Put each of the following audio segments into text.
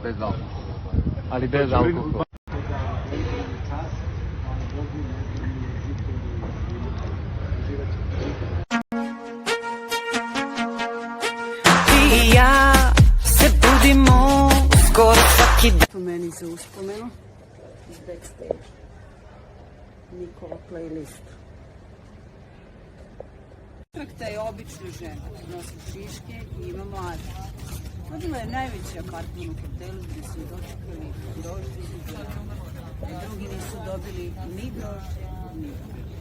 Bez alkohola. Ali bez alkohola. Ti i ja se budimo skoro svaki dan. To meni za uspomenu iz backstage. Nikova playlist. Konstrakta je obična žena, nosi šiške i ima mlade. Vodila je najveći apartman u Htelu gdje su dočekali grožđe i banane. A drugi nisu dobili ni grožđe, ni banane.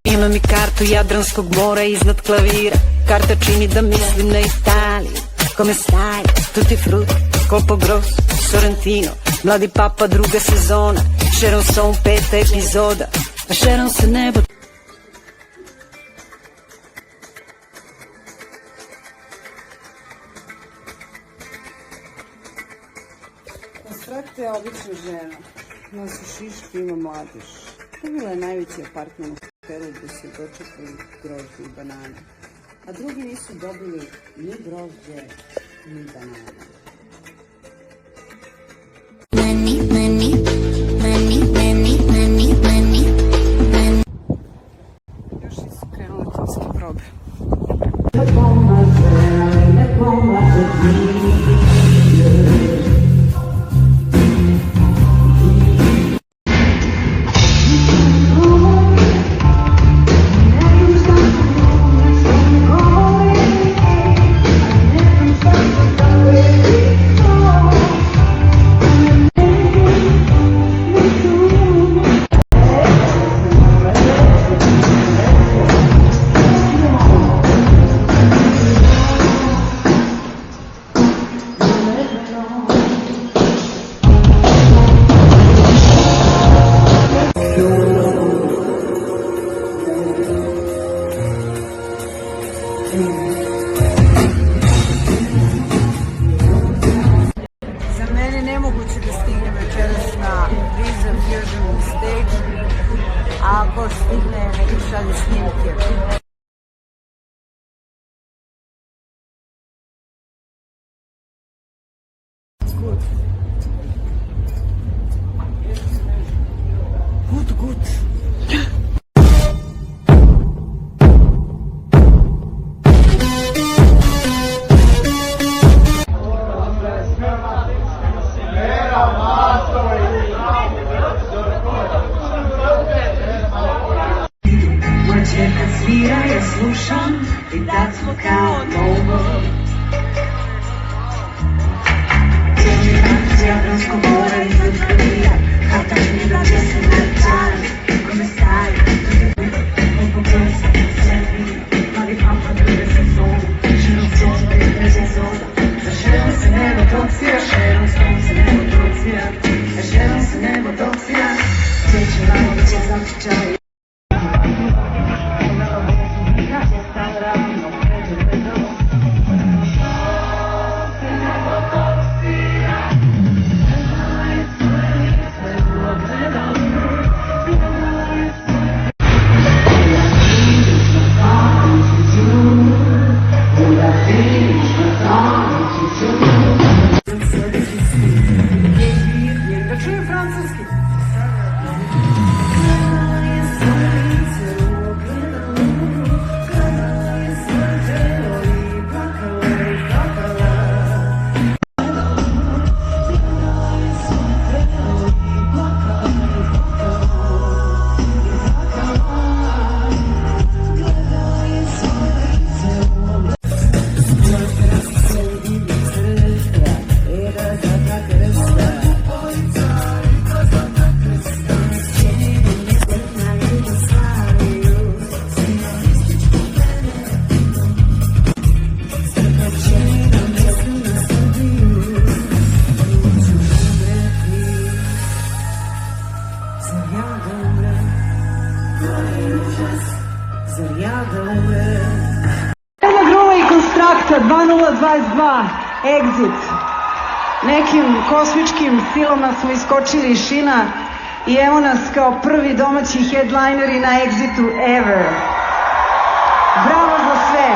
Imam i kartu Jadranskog mora iznad klavira. Karta čini da mislim na Italiju. Come stai, tutti frutti, colpo grosso, Sorrentino. Mladi papa druga sezona. Sharon Stone peta epizoda. A Sharon se nebo... Konstrakta je obična žena, nosi šiške i ima mladež. Vodila je najveći apartman u Htelu gdje su dočekali grožđe i banane. A drugi nisu dobili ni grožđe, ni banane. Još nisu krenule timske probe. Za mene nemoguće da stigne večeras na Visa Fusion stage, a ako stigne neki šalje snimke. Good. Ja slušam i tad smo kao Nobl. Cijeli dan s Jadranskog mora iznad klavira. Karta mi da će se načali. Come stai, colpo grosso, Sorrentino. Mladi papa druga sezona. Sharon Stone peta epizoda. Za Sharon se nebo docira, Sharon Stone se nebo docira. Za Sharon se nebo docira. Sjeće rano da će zaključali. Zemlja Gruva i Konstrakta 2022 EXIT. Nekim kosmičkim silama smo iskočili iz šina i evo nas kao prvi domaći headlineri na EXIT-u ever. Bravo za sve!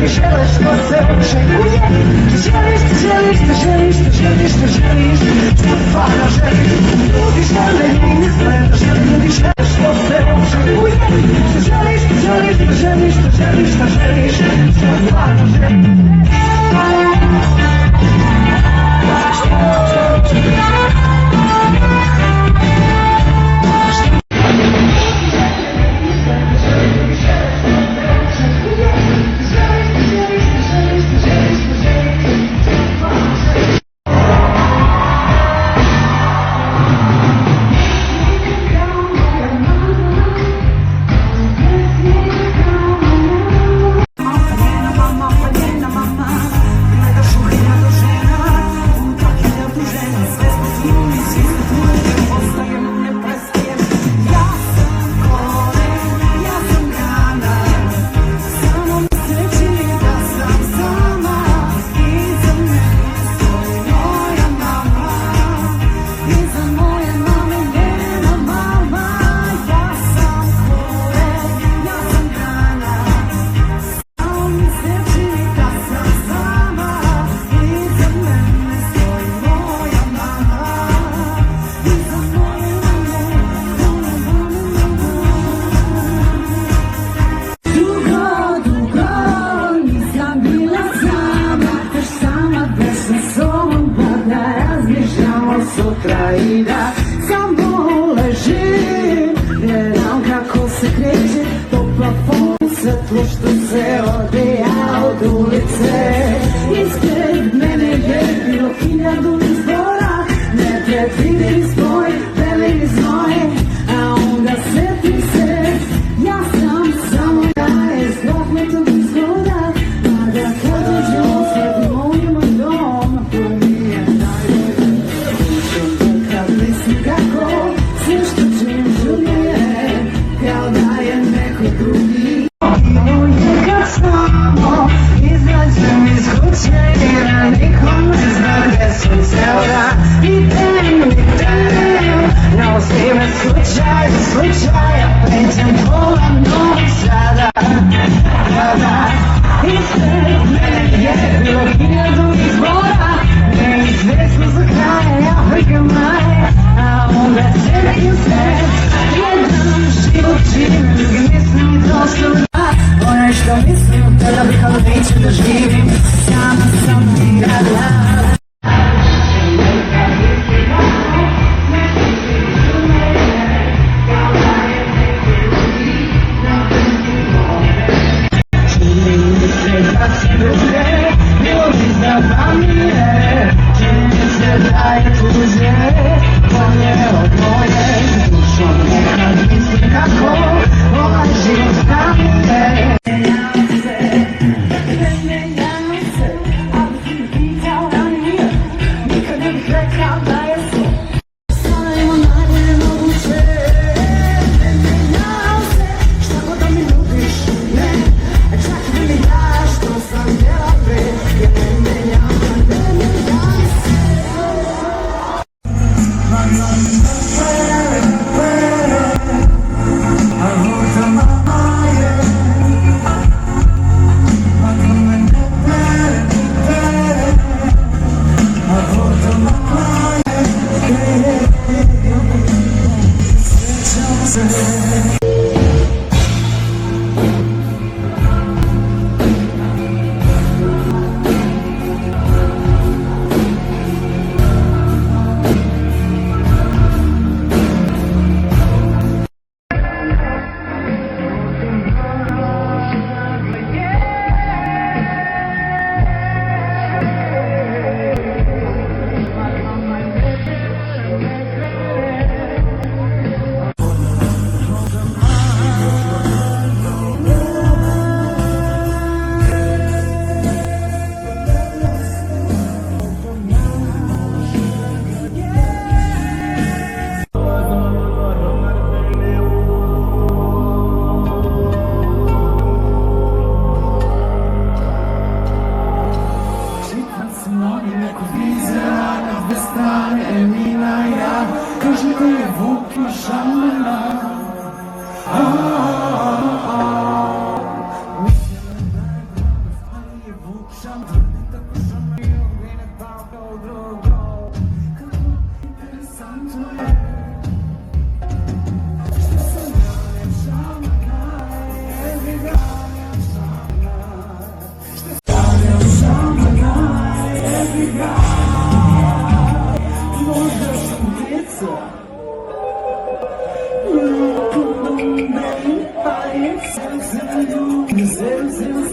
žele što se očekuje. Želiš, želiš, želiš, želiš, želiš, što stvarno želiš. Ljudi žele i misle da žele, ljudi žele što se očekuje. Želiš, želiš, želiš, želiš, želiš, što stvarno želiš.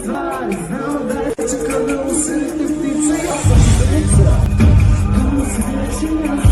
Znala da je čekala u sretne ptice, ja sam ptica. Ono srećenja